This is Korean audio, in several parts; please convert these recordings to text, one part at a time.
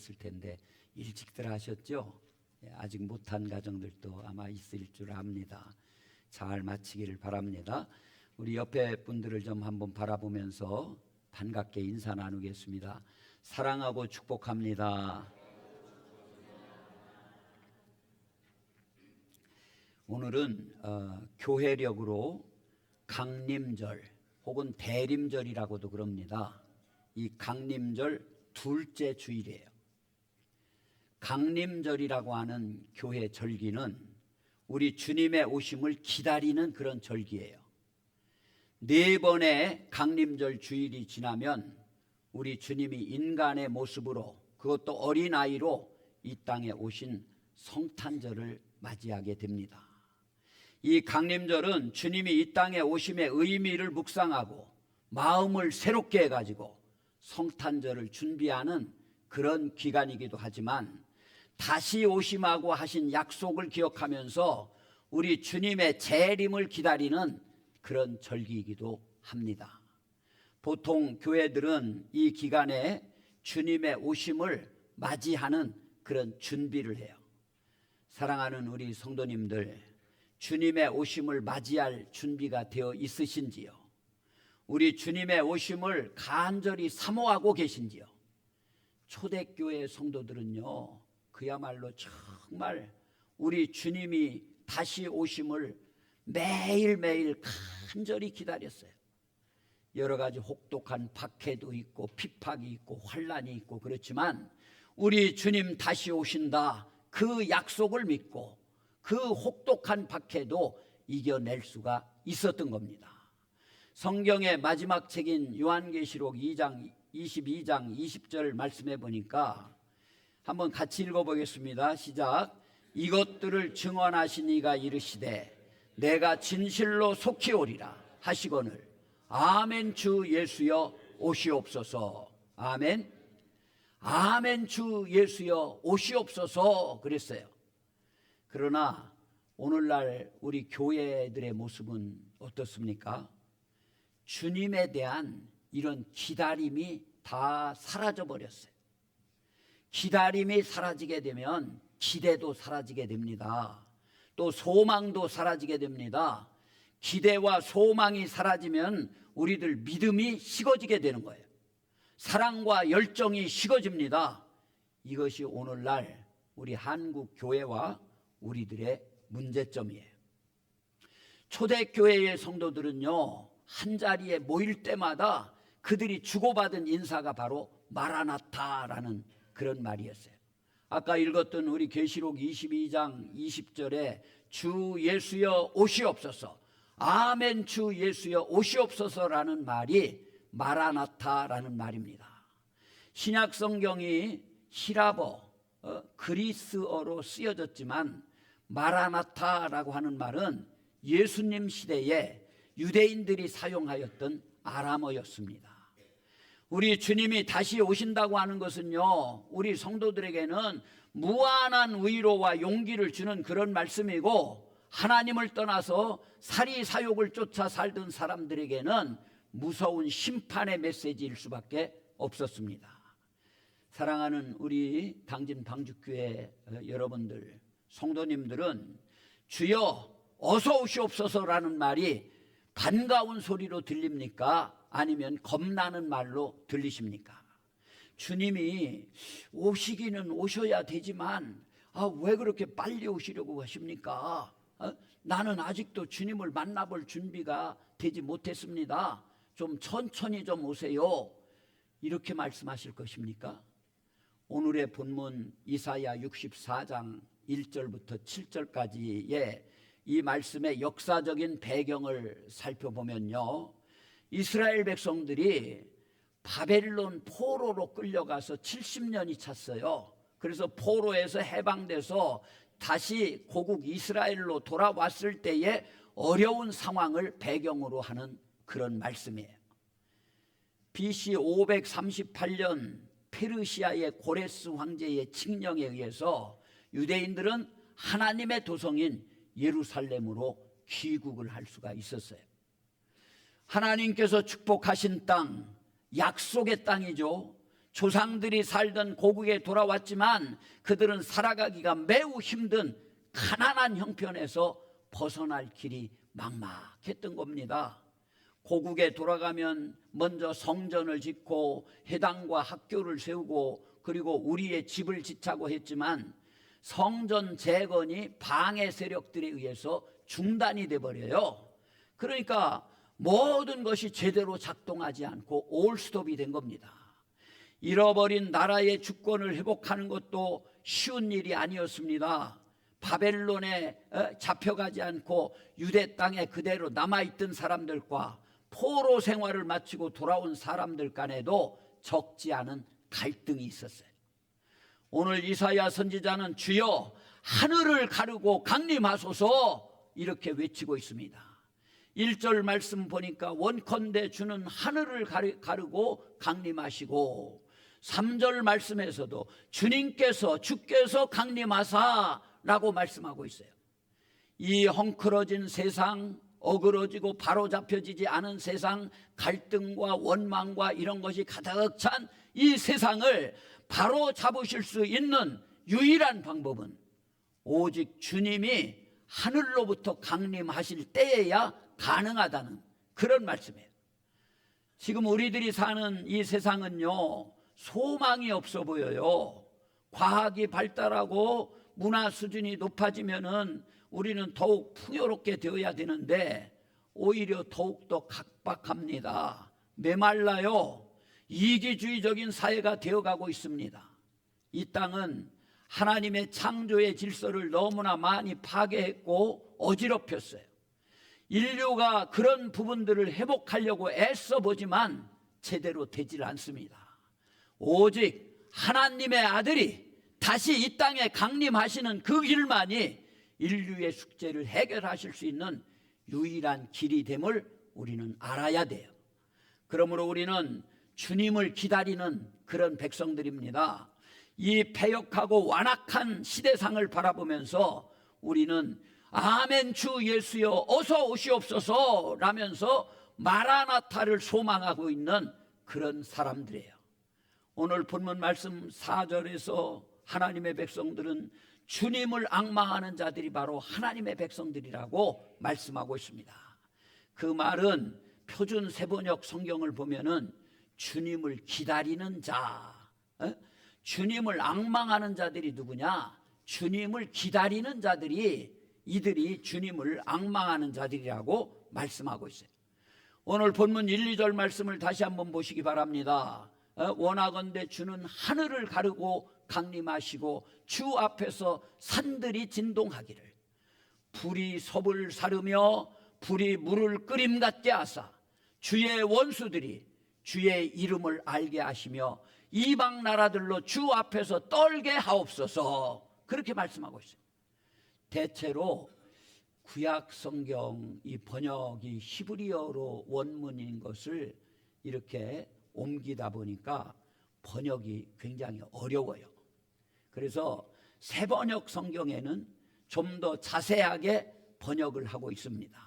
있을 텐데 일찍들 하셨죠? 아직 못한 가정들도 아마 있을 줄 압니다. 잘 마치기를 바랍니다. 우리 옆에 분들을 좀 한번 바라보면서 반갑게 인사 나누겠습니다. 사랑하고 축복합니다. 오늘은 교회력으로 강림절 혹은 대림절이라고도 그럽니다. 이 강림절 둘째 주일이에요. 강림절이라고 하는 교회 절기는 우리 주님의 오심을 기다리는 그런 절기예요. 4번의 강림절 주일이 지나면 우리 주님이 인간의 모습으로, 그것도 어린아이로 이 땅에 오신 성탄절을 맞이하게 됩니다. 이 강림절은 주님이 이 땅에 오심의 의미를 묵상하고 마음을 새롭게 해가지고 성탄절을 준비하는 그런 기간이기도 하지만, 다시 오심하고 하신 약속을 기억하면서 우리 주님의 재림을 기다리는 그런 절기이기도 합니다. 보통 교회들은 이 기간에 주님의 오심을 맞이하는 그런 준비를 해요. 사랑하는 우리 성도님들, 주님의 오심을 맞이할 준비가 되어 있으신지요? 우리 주님의 오심을 간절히 사모하고 계신지요? 초대교회 성도들은요, 그야말로 정말 우리 주님이 다시 오심을 매일매일 간절히 기다렸어요. 여러 가지 혹독한 박해도 있고 핍박이 있고 환난이 있고 그렇지만 우리 주님 다시 오신다, 그 약속을 믿고 그 혹독한 박해도 이겨낼 수가 있었던 겁니다. 성경의 마지막 책인 요한계시록 2장 22장 20절 말씀해 보니까 한번 같이 읽어보겠습니다. 시작. 이것들을 증언하신 이가 이르시되 내가 진실로 속히 오리라 하시거늘 아멘 주 예수여 오시옵소서. 아멘. 아멘 주 예수여 오시옵소서 그랬어요. 그러나 오늘날 우리 교회들의 모습은 어떻습니까? 주님에 대한 이런 기다림이 다 사라져 버렸어요. 기다림이 사라지게 되면 기대도 사라지게 됩니다. 또 소망도 사라지게 됩니다. 기대와 소망이 사라지면 우리들 믿음이 식어지게 되는 거예요. 사랑과 열정이 식어집니다. 이것이 오늘날 우리 한국 교회와 우리들의 문제점이에요. 초대교회의 성도들은요, 한자리에 모일 때마다 그들이 주고받은 인사가 바로 마라나타라는 그런 말이었어요. 아까 읽었던 우리 계시록 22장 20절에 주 예수여 오시옵소서, 아멘 주 예수여 오시옵소서라는 말이 마라나타라는 말입니다. 신약 성경이 히라보 그리스어로 쓰여졌지만 마라나타라고 하는 말은 예수님 시대에 유대인들이 사용하였던 아람어였습니다. 우리 주님이 다시 오신다고 하는 것은요, 우리 성도들에게는 무한한 위로와 용기를 주는 그런 말씀이고, 하나님을 떠나서 사리사욕을 쫓아 살던 사람들에게는 무서운 심판의 메시지일 수밖에 없었습니다. 사랑하는 우리 당진 방주교회 여러분들, 성도님들은 주여 어서 오시옵소서라는 말이 반가운 소리로 들립니까? 아니면 겁나는 말로 들리십니까? 주님이 오시기는 오셔야 되지만 왜 그렇게 빨리 오시려고 하십니까? 나는 아직도 주님을 만나볼 준비가 되지 못했습니다. 좀 천천히 좀 오세요. 이렇게 말씀하실 것입니까? 오늘의 본문 이사야 64장 1절부터 7절까지의 이 말씀의 역사적인 배경을 살펴보면요, 이스라엘 백성들이 바벨론 포로로 끌려가서 70년이 찼어요. 그래서 포로에서 해방돼서 다시 고국 이스라엘로 돌아왔을 때의 어려운 상황을 배경으로 하는 그런 말씀이에요. BC 538년 페르시아의 고레스 황제의 칙령에 의해서 유대인들은 하나님의 도성인 예루살렘으로 귀국을 할 수가 있었어요. 하나님께서 축복하신 땅, 약속의 땅이죠. 조상들이 살던 고국에 돌아왔지만 그들은 살아가기가 매우 힘든 가난한 형편에서 벗어날 길이 막막했던 겁니다. 고국에 돌아가면 먼저 성전을 짓고 회당과 학교를 세우고 그리고 우리의 집을 짓자고 했지만 성전 재건이 방해 세력들에 의해서 중단이 돼버려요. 그러니까 모든 것이 제대로 작동하지 않고 올스톱이 된 겁니다. 잃어버린 나라의 주권을 회복하는 것도 쉬운 일이 아니었습니다. 바벨론에 잡혀가지 않고 유대 땅에 그대로 남아있던 사람들과 포로 생활을 마치고 돌아온 사람들 간에도 적지 않은 갈등이 있었어요. 오늘 이사야 선지자는 주여 하늘을 가르고 강림하소서 이렇게 외치고 있습니다. 1절 말씀 보니까 원컨대 주는 하늘을 가르고 강림하시고 3절 말씀에서도 주께서 강림하사라고 말씀하고 있어요. 이 헝클어진 세상, 어그러지고 바로잡혀지지 않은 세상, 갈등과 원망과 이런 것이 가득 찬 이 세상을 바로잡으실 수 있는 유일한 방법은 오직 주님이 하늘로부터 강림하실 때에야 가능하다는 그런 말씀이에요. 지금 우리들이 사는 이 세상은요, 소망이 없어 보여요. 과학이 발달하고 문화 수준이 높아지면은 우리는 더욱 풍요롭게 되어야 되는데 오히려 더욱더 각박합니다. 메말라요. 이기주의적인 사회가 되어가고 있습니다. 이 땅은 하나님의 창조의 질서를 너무나 많이 파괴했고 어지럽혔어요. 인류가 그런 부분들을 회복하려고 애써 보지만 제대로 되질 않습니다. 오직 하나님의 아들이 다시 이 땅에 강림하시는 그 길만이 인류의 숙제를 해결하실 수 있는 유일한 길이 됨을 우리는 알아야 돼요. 그러므로 우리는 주님을 기다리는 그런 백성들입니다. 이 패역하고 완악한 시대상을 바라보면서 우리는 아멘 주 예수여 어서 오시옵소서 라면서 마라나타를 소망하고 있는 그런 사람들이에요. 오늘 본문 말씀 4절에서 하나님의 백성들은 주님을 앙망하는 자들이 바로 하나님의 백성들이라고 말씀하고 있습니다. 그 말은 표준 세번역 성경을 보면은 주님을 기다리는 자, 주님을 앙망하는 자들이 누구냐? 주님을 기다리는 자들이 이들이 주님을 앙망하는 자들이라고 말씀하고 있어요. 오늘 본문 1, 2절 말씀을 다시 한번 보시기 바랍니다. 원하건대 주는 하늘을 가르고 강림하시고 주 앞에서 산들이 진동하기를 불이 섭을 사르며 불이 물을 끓임 같게 하사 주의 원수들이 주의 이름을 알게 하시며 이방 나라들로 주 앞에서 떨게 하옵소서 그렇게 말씀하고 있어요. 대체로 구약 성경 이 번역이 히브리어로 원문인 것을 이렇게 옮기다 보니까 번역이 굉장히 어려워요. 그래서 세번역 성경에는 좀 더 자세하게 번역을 하고 있습니다.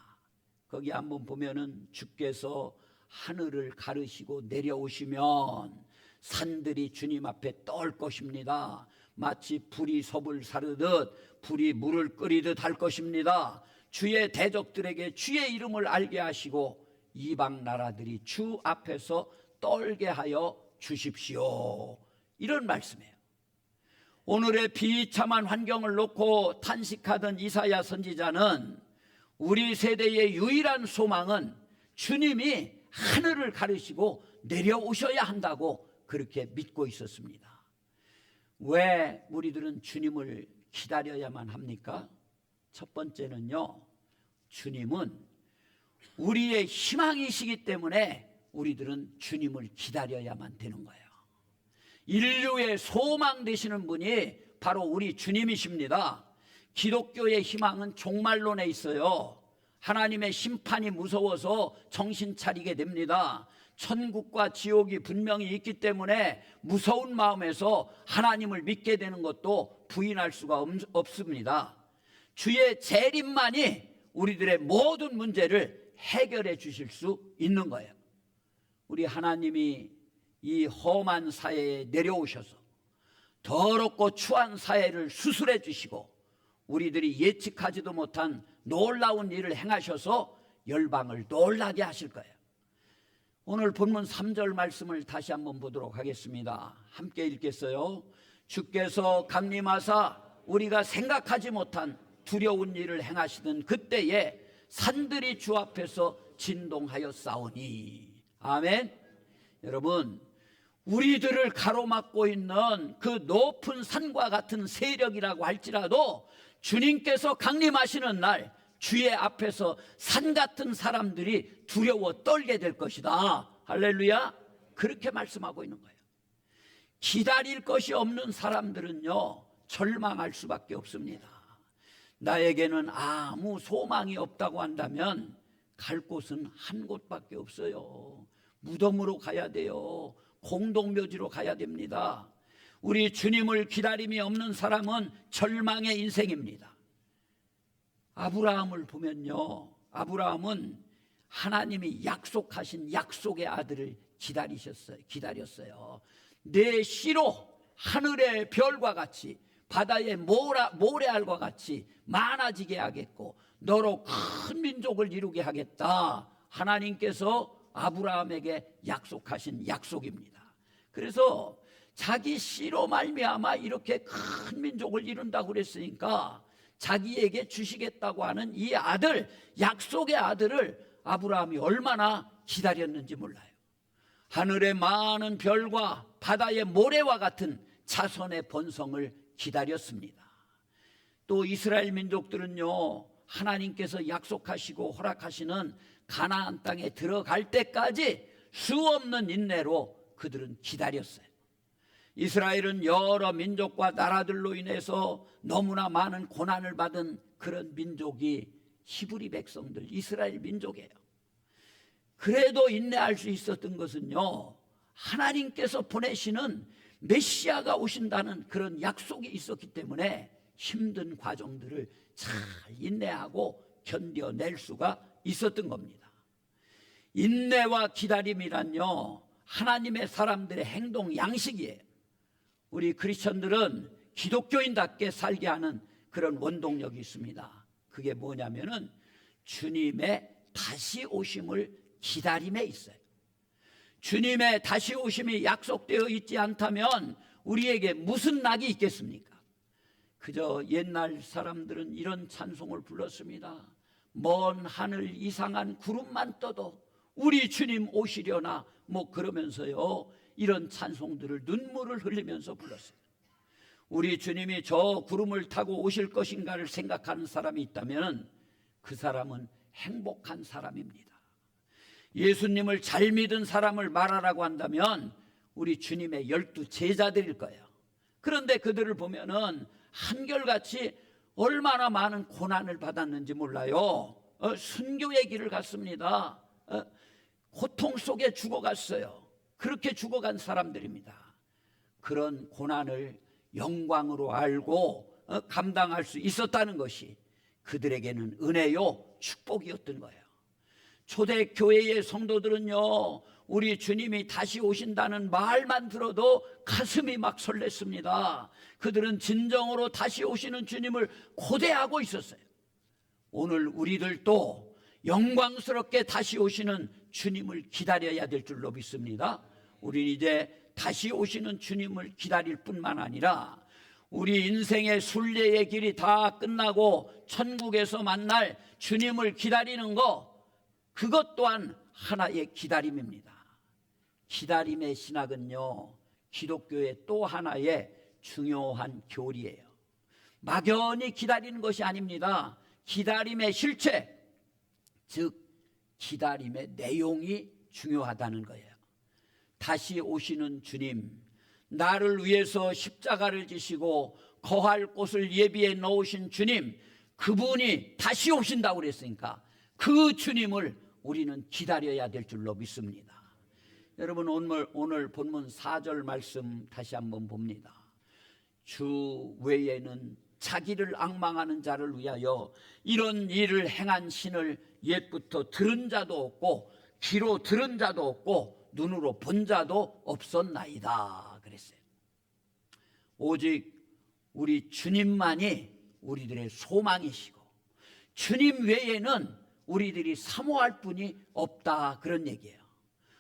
거기 한번 보면은 주께서 하늘을 가르시고 내려오시면 산들이 주님 앞에 떨 것입니다. 마치 불이 섭을 사르듯 불이 물을 끓이듯 할 것입니다. 주의 대적들에게 주의 이름을 알게 하시고 이방 나라들이 주 앞에서 떨게 하여 주십시오. 이런 말씀이에요. 오늘의 비참한 환경을 놓고 탄식하던 이사야 선지자는 우리 세대의 유일한 소망은 주님이 하늘을 가르시고 내려오셔야 한다고 그렇게 믿고 있었습니다. 왜 우리들은 주님을 기다려야만 합니까? 첫 번째는요, 주님은 우리의 희망이시기 때문에 우리들은 주님을 기다려야만 되는 거예요. 인류의 소망 되시는 분이 바로 우리 주님이십니다. 기독교의 희망은 종말론에 있어요. 하나님의 심판이 무서워서 정신 차리게 됩니다. 천국과 지옥이 분명히 있기 때문에 무서운 마음에서 하나님을 믿게 되는 것도 부인할 수가 없습니다. 주의 재림만이 우리들의 모든 문제를 해결해 주실 수 있는 거예요. 우리 하나님이 이 험한 사회에 내려오셔서 더럽고 추한 사회를 수술해 주시고 우리들이 예측하지도 못한 놀라운 일을 행하셔서 열방을 놀라게 하실 거예요. 오늘 본문 3절 말씀을 다시 한번 보도록 하겠습니다. 함께 읽겠어요. 주께서 강림하사 우리가 생각하지 못한 두려운 일을 행하시던 그때에 산들이 주 앞에서 진동하여 싸우니. 아멘. 여러분, 우리들을 가로막고 있는 그 높은 산과 같은 세력이라고 할지라도 주님께서 강림하시는 날 주의 앞에서 산 같은 사람들이 두려워 떨게 될 것이다. 할렐루야. 그렇게 말씀하고 있는 거예요. 기다릴 것이 없는 사람들은요, 절망할 수밖에 없습니다. 나에게는 아무 소망이 없다고 한다면 갈 곳은 한 곳밖에 없어요. 무덤으로 가야 돼요. 공동묘지로 가야 됩니다. 우리 주님을 기다림이 없는 사람은 절망의 인생입니다. 아브라함을 보면요, 아브라함은 하나님이 약속하신 약속의 아들을 기다렸어요. 내 씨로 하늘의 별과 같이 바다의 모래알과 같이 많아지게 하겠고 너로 큰 민족을 이루게 하겠다. 하나님께서 아브라함에게 약속하신 약속입니다. 그래서 자기 씨로 말미암아 이렇게 큰 민족을 이룬다고 그랬으니까 자기에게 주시겠다고 하는 이 아들, 약속의 아들을 아브라함이 얼마나 기다렸는지 몰라요. 하늘의 많은 별과 바다의 모래와 같은 자손의 번성을 기다렸습니다. 또 이스라엘 민족들은요, 하나님께서 약속하시고 허락하시는 가나안 땅에 들어갈 때까지 수없는 인내로 그들은 기다렸어요. 이스라엘은 여러 민족과 나라들로 인해서 너무나 많은 고난을 받은 그런 민족이 히브리 백성들, 이스라엘 민족이에요. 그래도 인내할 수 있었던 것은요, 하나님께서 보내시는 메시아가 오신다는 그런 약속이 있었기 때문에 힘든 과정들을 잘 인내하고 견뎌낼 수가 있었던 겁니다. 인내와 기다림이란요, 하나님의 사람들의 행동 양식이에요. 우리 크리스천들은 기독교인답게 살게 하는 그런 원동력이 있습니다. 그게 뭐냐면은 주님의 다시 오심을 기다림에 있어요. 주님의 다시 오심이 약속되어 있지 않다면 우리에게 무슨 낙이 있겠습니까? 그저 옛날 사람들은 이런 찬송을 불렀습니다. 먼 하늘 이상한 구름만 떠도 우리 주님 오시려나, 뭐 그러면서요, 이런 찬송들을 눈물을 흘리면서 불렀어요. 우리 주님이 저 구름을 타고 오실 것인가를 생각하는 사람이 있다면 그 사람은 행복한 사람입니다. 예수님을 잘 믿은 사람을 말하라고 한다면 우리 주님의 12 제자들일 거예요. 그런데 그들을 보면은 한결같이 얼마나 많은 고난을 받았는지 몰라요. 순교의 길을 갔습니다. 고통 속에 죽어갔어요. 그렇게 죽어간 사람들입니다. 그런 고난을 영광으로 알고 감당할 수 있었다는 것이 그들에게는 은혜요, 축복이었던 거예요. 초대교회의 성도들은요, 우리 주님이 다시 오신다는 말만 들어도 가슴이 막 설렜습니다. 그들은 진정으로 다시 오시는 주님을 고대하고 있었어요. 오늘 우리들도 영광스럽게 다시 오시는 주님을 기다려야 될 줄로 믿습니다. 우리는 이제 다시 오시는 주님을 기다릴 뿐만 아니라 우리 인생의 순례의 길이 다 끝나고 천국에서 만날 주님을 기다리는 것, 그것 또한 하나의 기다림입니다. 기다림의 신학은요, 기독교의 또 하나의 중요한 교리예요. 막연히 기다리는 것이 아닙니다. 기다림의 실체, 즉 기다림의 내용이 중요하다는 거예요. 다시 오시는 주님, 나를 위해서 십자가를 지시고 거할 곳을 예비해 놓으신 주님, 그분이 다시 오신다고 그랬으니까 그 주님을 우리는 기다려야 될 줄로 믿습니다. 여러분, 오늘 본문 4절 말씀 다시 한번 봅니다. 주 외에는 자기를 앙망하는 자를 위하여 이런 일을 행한 신을 옛부터 들은 자도 없고 귀로 들은 자도 없고 눈으로 본 자도 없었나이다 그랬어요. 오직 우리 주님만이 우리들의 소망이시고 주님 외에는 우리들이 사모할 분이 없다 그런 얘기예요.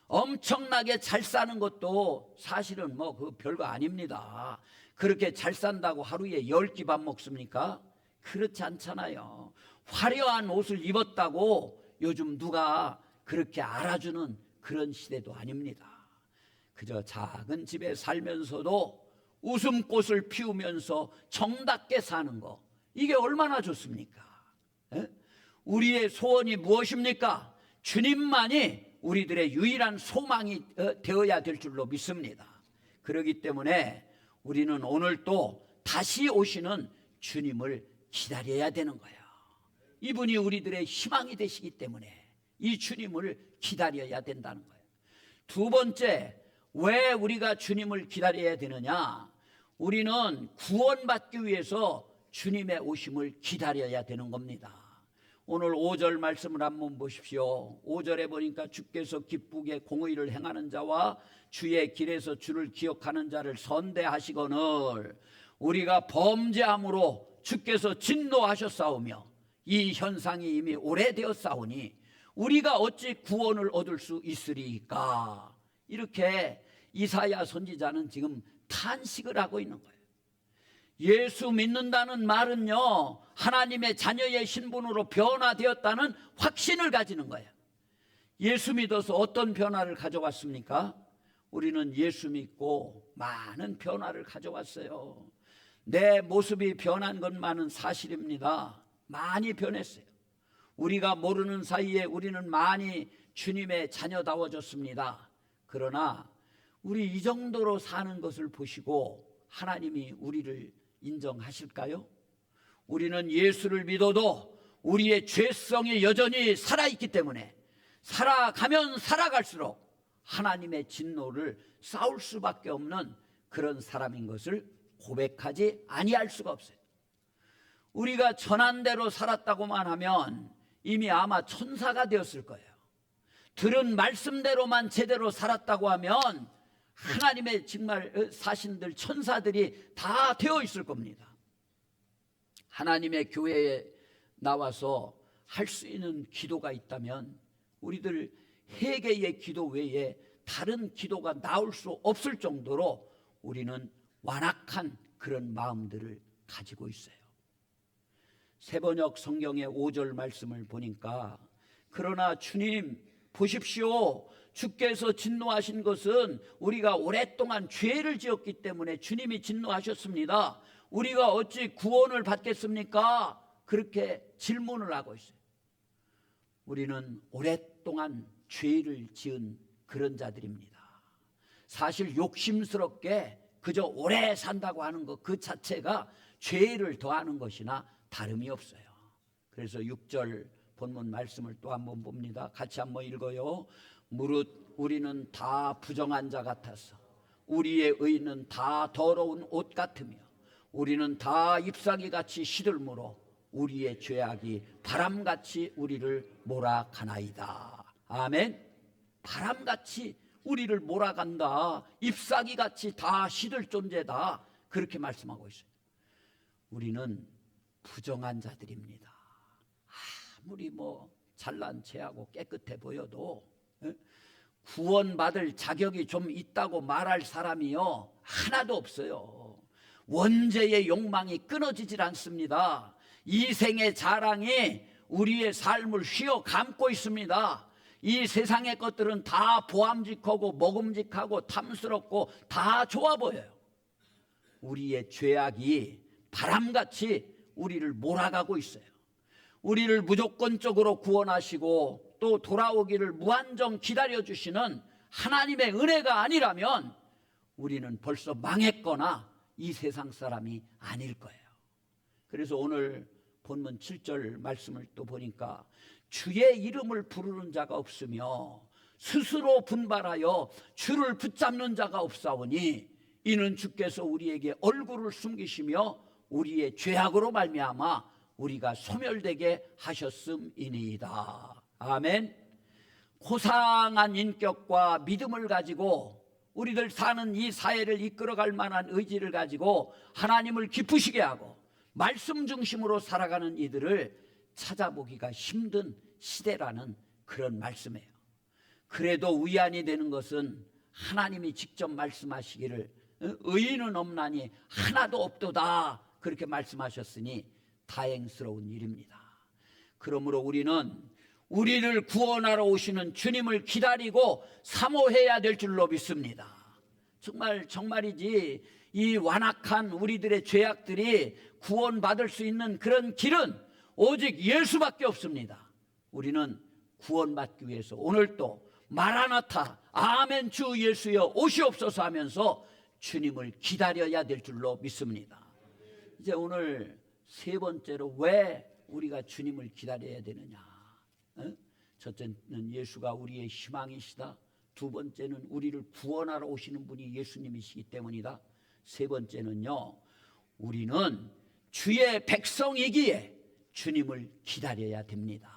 엄청나게 잘 사는 것도 사실은 뭐 그 별거 아닙니다. 그렇게 잘 산다고 하루에 10끼 밥 먹습니까? 그렇지 않잖아요. 화려한 옷을 입었다고 요즘 누가 그렇게 알아주는 그런 시대도 아닙니다. 그저 작은 집에 살면서도 웃음꽃을 피우면서 정답게 사는 거, 이게 얼마나 좋습니까? 에? 우리의 소원이 무엇입니까? 주님만이 우리들의 유일한 소망이 되어야 될 줄로 믿습니다. 그렇기 때문에 우리는 오늘 또 다시 오시는 주님을 기다려야 되는 거예요. 이분이 우리들의 희망이 되시기 때문에 이 주님을 기다려야 된다는 거예요. 두 번째, 왜 우리가 주님을 기다려야 되느냐? 우리는 구원받기 위해서 주님의 오심을 기다려야 되는 겁니다. 오늘 5절 말씀을 한번 보십시오. 5절에 보니까 주께서 기쁘게 공의를 행하는 자와 주의 길에서 주를 기억하는 자를 선대하시거늘 우리가 범죄함으로 주께서 진노하셨사오며 이 현상이 이미 오래되었사오니 우리가 어찌 구원을 얻을 수 있으리까? 이렇게 이사야 선지자는 지금 탄식을 하고 있는 거예요. 예수 믿는다는 말은요, 하나님의 자녀의 신분으로 변화되었다는 확신을 가지는 거예요. 예수 믿어서 어떤 변화를 가져왔습니까? 우리는 예수 믿고 많은 변화를 가져왔어요. 내 모습이 변한 것만은 사실입니다. 많이 변했어요. 우리가 모르는 사이에 우리는 많이 주님의 자녀다워졌습니다. 그러나 우리 이 정도로 사는 것을 보시고 하나님이 우리를 인정하실까요? 우리는 예수를 믿어도 우리의 죄성이 여전히 살아있기 때문에 살아가면 살아갈수록 하나님의 진노를 쌓을 수밖에 없는 그런 사람인 것을 고백하지 아니할 수가 없어요. 우리가 전한 대로 살았다고만 하면 이미 아마 천사가 되었을 거예요. 들은 말씀대로만 제대로 살았다고 하면 하나님의 정말 사신들 천사들이 다 되어 있을 겁니다. 하나님의 교회에 나와서 할 수 있는 기도가 있다면 우리들 회개의 기도 외에 다른 기도가 나올 수 없을 정도로 우리는 완악한 그런 마음들을 가지고 있어요. 세번역 성경의 5절 말씀을 보니까 그러나 주님 보십시오. 주께서 진노하신 것은 우리가 오랫동안 죄를 지었기 때문에 주님이 진노하셨습니다. 우리가 어찌 구원을 받겠습니까? 그렇게 질문을 하고 있어요. 우리는 오랫동안 죄를 지은 그런 자들입니다. 사실 욕심스럽게 그저 오래 산다고 하는 것 그 자체가 죄를 더하는 것이나 다름이 없어요. 그래서 6절 본문 말씀을 또 한번 봅니다. 같이 한번 읽어요. 무릇 우리는 다 부정한 자 같아서 우리의 의는 다 더러운 옷 같으며 우리는 다 잎사귀같이 시들므로 우리의 죄악이 바람같이 우리를 몰아가나이다. 아멘. 바람같이 우리를 몰아간다. 잎사귀같이 다 시들 존재다. 그렇게 말씀하고 있어요. 우리는 부정한 자들입니다. 아무리 뭐 잘난 체하고 깨끗해 보여도 구원받을 자격이 좀 있다고 말할 사람이요 하나도 없어요. 원죄의 욕망이 끊어지질 않습니다. 이생의 자랑이 우리의 삶을 휘어 감고 있습니다. 이 세상의 것들은 다 보암직하고 먹음직하고 탐스럽고 다 좋아 보여요. 우리의 죄악이 바람같이 우리를 몰아가고 있어요. 우리를 무조건적으로 구원하시고 또 돌아오기를 무한정 기다려주시는 하나님의 은혜가 아니라면 우리는 벌써 망했거나 이 세상 사람이 아닐 거예요. 그래서 오늘 본문 7절 말씀을 또 보니까 주의 이름을 부르는 자가 없으며 스스로 분발하여 주를 붙잡는 자가 없사오니 이는 주께서 우리에게 얼굴을 숨기시며 우리의 죄악으로 말미암아 우리가 소멸되게 하셨음이니이다. 아멘. 고상한 인격과 믿음을 가지고 우리들 사는 이 사회를 이끌어갈 만한 의지를 가지고 하나님을 기쁘시게 하고 말씀 중심으로 살아가는 이들을 찾아보기가 힘든 시대라는 그런 말씀이에요. 그래도 위안이 되는 것은 하나님이 직접 말씀하시기를 의인은 없나니 하나도 없도다 그렇게 말씀하셨으니 다행스러운 일입니다. 그러므로 우리는 우리를 구원하러 오시는 주님을 기다리고 사모해야 될 줄로 믿습니다. 정말이지 이 완악한 우리들의 죄악들이 구원받을 수 있는 그런 길은 오직 예수밖에 없습니다. 우리는 구원받기 위해서 오늘도 마라나타 아멘 주 예수여 오시옵소서 하면서 주님을 기다려야 될 줄로 믿습니다. 이제 오늘 세 번째로 왜 우리가 주님을 기다려야 되느냐. 첫째는 예수가 우리의 희망이시다. 두 번째는 우리를 구원하러 오시는 분이 예수님이시기 때문이다. 세 번째는요, 우리는 주의 백성이기에 주님을 기다려야 됩니다.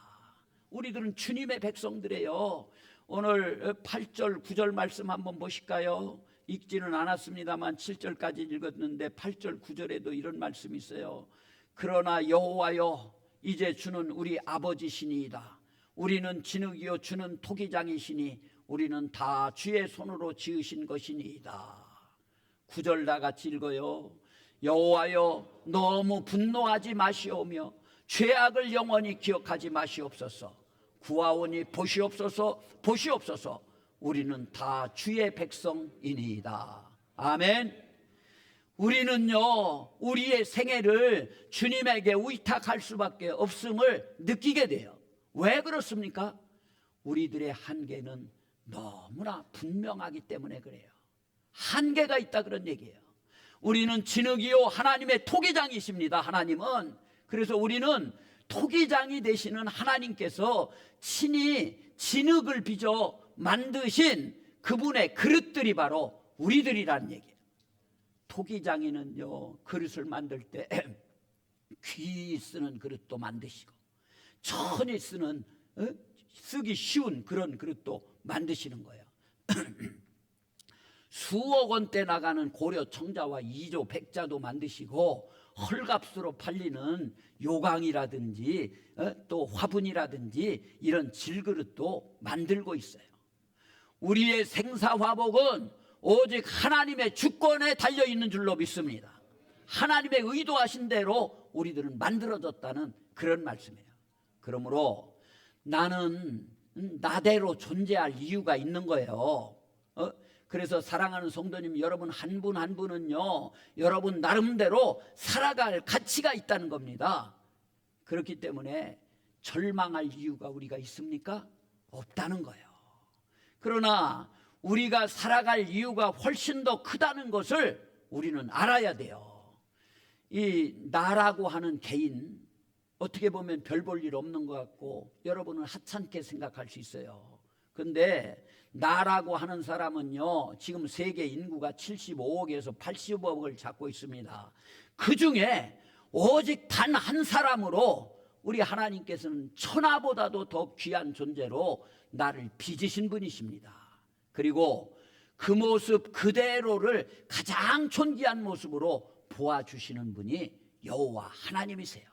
우리들은 주님의 백성들이에요. 오늘 8절 9절 말씀 한번 보실까요? 읽지는 않았습니다만 7절까지 읽었는데 8절 9절에도 이런 말씀이 있어요. 그러나 여호와여 이제 주는 우리 아버지시니이다. 우리는 진흙이요 주는 토기장이시니 우리는 다 주의 손으로 지으신 것이니이다. 9절 다 같이 읽어요. 여호와여 너무 분노하지 마시오며 죄악을 영원히 기억하지 마시옵소서. 구하오니 보시옵소서 보시옵소서. 우리는 다 주의 백성이니이다. 아멘. 우리는요 우리의 생애를 주님에게 위탁할 수밖에 없음을 느끼게 돼요. 왜 그렇습니까? 우리들의 한계는 너무나 분명하기 때문에 그래요. 한계가 있다 그런 얘기예요. 우리는 진흙이요 하나님의 토기장이십니다. 하나님은. 그래서 우리는 토기장이 되시는 하나님께서 친히 진흙을 빚어 만드신 그분의 그릇들이 바로 우리들이라는 얘기예요. 토기장이는요 그릇을 만들 때 귀 쓰는 그릇도 만드시고 천이 쓰는 쓰기 쉬운 그런 그릇도 만드시는 거예요. 수억 원대 나가는 고려 청자와 이조 백자도 만드시고 헐값으로 팔리는 요강이라든지 또 화분이라든지 이런 질그릇도 만들고 있어요. 우리의 생사화복은 오직 하나님의 주권에 달려있는 줄로 믿습니다. 하나님의 의도하신 대로 우리들은 만들어졌다는 그런 말씀이에요. 그러므로 나는 나대로 존재할 이유가 있는 거예요. 그래서 사랑하는 성도님 여러분 한 분 한 분은요 여러분 나름대로 살아갈 가치가 있다는 겁니다. 그렇기 때문에 절망할 이유가 우리가 있습니까? 없다는 거예요. 그러나 우리가 살아갈 이유가 훨씬 더 크다는 것을 우리는 알아야 돼요. 이 나라고 하는 개인 어떻게 보면 별 볼 일 없는 것 같고 여러분은 하찮게 생각할 수 있어요. 그런데 나라고 하는 사람은요 지금 세계 인구가 75억에서 80억을 잡고 있습니다. 그 중에 오직 단 한 사람으로 우리 하나님께서는 천하보다도 더 귀한 존재로 나를 빚으신 분이십니다. 그리고 그 모습 그대로를 가장 존귀한 모습으로 보아주시는 분이 여호와 하나님이세요.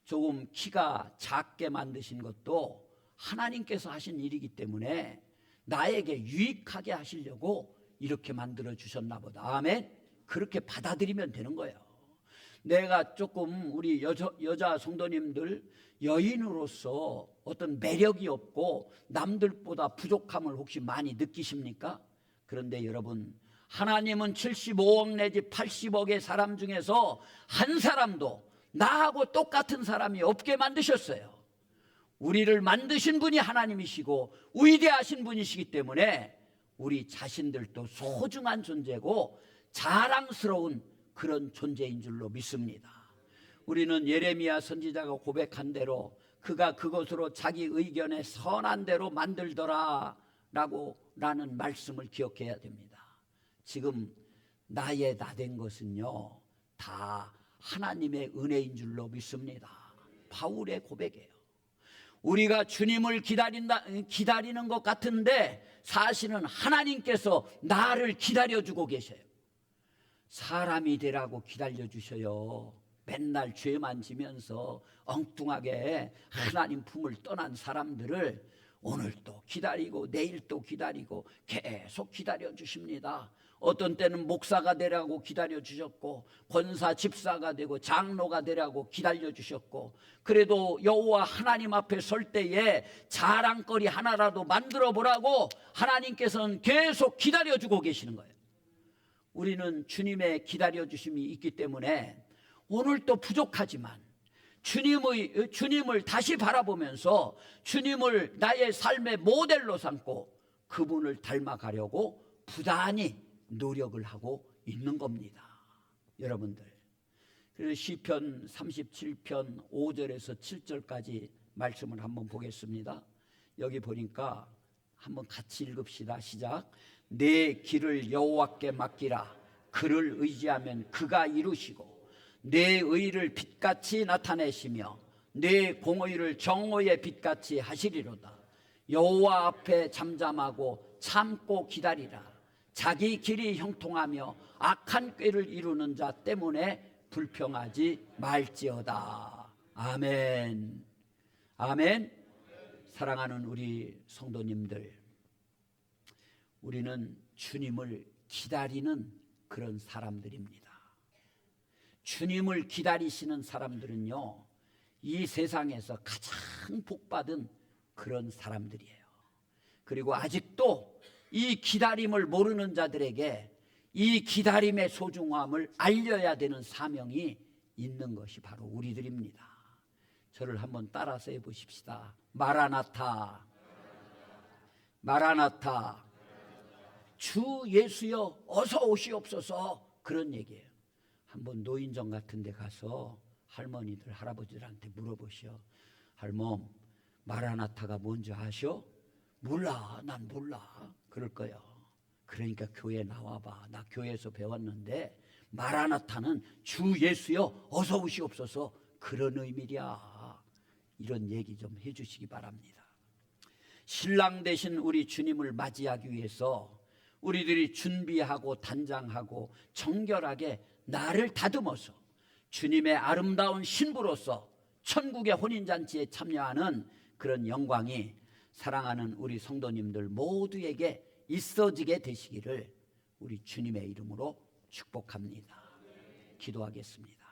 조금 키가 작게 만드신 것도 하나님께서 하신 일이기 때문에 나에게 유익하게 하시려고 이렇게 만들어 주셨나 보다. 아멘. 그렇게 받아들이면 되는 거예요. 내가 조금 우리 여자 성도님들 여인으로서 어떤 매력이 없고 남들보다 부족함을 혹시 많이 느끼십니까? 그런데 여러분 하나님은 75억 내지 80억의 사람 중에서 한 사람도 나하고 똑같은 사람이 없게 만드셨어요. 우리를 만드신 분이 하나님이시고 위대하신 분이시기 때문에 우리 자신들도 소중한 존재고 자랑스러운 그런 존재인 줄로 믿습니다. 우리는 예레미야 선지자가 고백한 대로 그가 그것으로 자기 의견에 선한 대로 만들더라 라는 말씀을 기억해야 됩니다. 지금 나의 나된 것은요 다 하나님의 은혜인 줄로 믿습니다. 바울의 고백이에요. 우리가 주님을 기다리는 것 같은데 사실은 하나님께서 나를 기다려주고 계셔요. 사람이 되라고 기다려주셔요. 맨날 죄만 지면서 엉뚱하게 하나님 품을 떠난 사람들을 오늘 또 기다리고 내일 또 기다리고 계속 기다려주십니다. 어떤 때는 목사가 되라고 기다려주셨고 권사 집사가 되고 장로가 되라고 기다려주셨고, 그래도 여호와 하나님 앞에 설 때에 자랑거리 하나라도 만들어 보라고 하나님께서는 계속 기다려주고 계시는 거예요. 우리는 주님의 기다려주심이 있기 때문에 오늘도 부족하지만 주님을 다시 바라보면서 주님을 나의 삶의 모델로 삼고 그분을 닮아가려고 부단히 노력을 하고 있는 겁니다. 여러분들, 그래서 시편 37편 5절에서 7절까지 말씀을 한번 보겠습니다. 여기 보니까 한번 같이 읽읍시다. 시작. 내 길을 여호와께 맡기라. 그를 의지하면 그가 이루시고 내 의를 빛같이 나타내시며 내 공의를 정오의 빛같이 하시리로다. 여호와 앞에 잠잠하고 참고 기다리라. 자기 길이 형통하며 악한 꾀를 이루는 자 때문에 불평하지 말지어다. 아멘. 아멘. 사랑하는 우리 성도님들, 우리는 주님을 기다리는 그런 사람들입니다. 주님을 기다리시는 사람들은요, 이 세상에서 가장 복받은 그런 사람들이에요. 그리고 아직도 이 기다림을 모르는 자들에게 이 기다림의 소중함을 알려야 되는 사명이 있는 것이 바로 우리들입니다. 저를 한번 따라서 해보십시다. 마라나타, 마라나타, 주 예수여 어서 오시옵소서. 그런 얘기예요. 한번 노인정 같은 데 가서 할머니들 할아버지들한테 물어보시오. 할멈, 마라나타가 뭔지 아셔? 몰라, 난 몰라. 그럴 거예요. 그러니까 교회 나와봐. 나 교회에서 배웠는데 마라나타는 주 예수여 어서 오시옵소서, 그런 의미야. 이런 얘기 좀 해주시기 바랍니다. 신랑 되신 우리 주님을 맞이하기 위해서 우리들이 준비하고 단장하고 정결하게 나를 다듬어서 주님의 아름다운 신부로서 천국의 혼인잔치에 참여하는 그런 영광이 사랑하는 우리 성도님들 모두에게 있어지게 되시기를 우리 주님의 이름으로 축복합니다. 기도하겠습니다.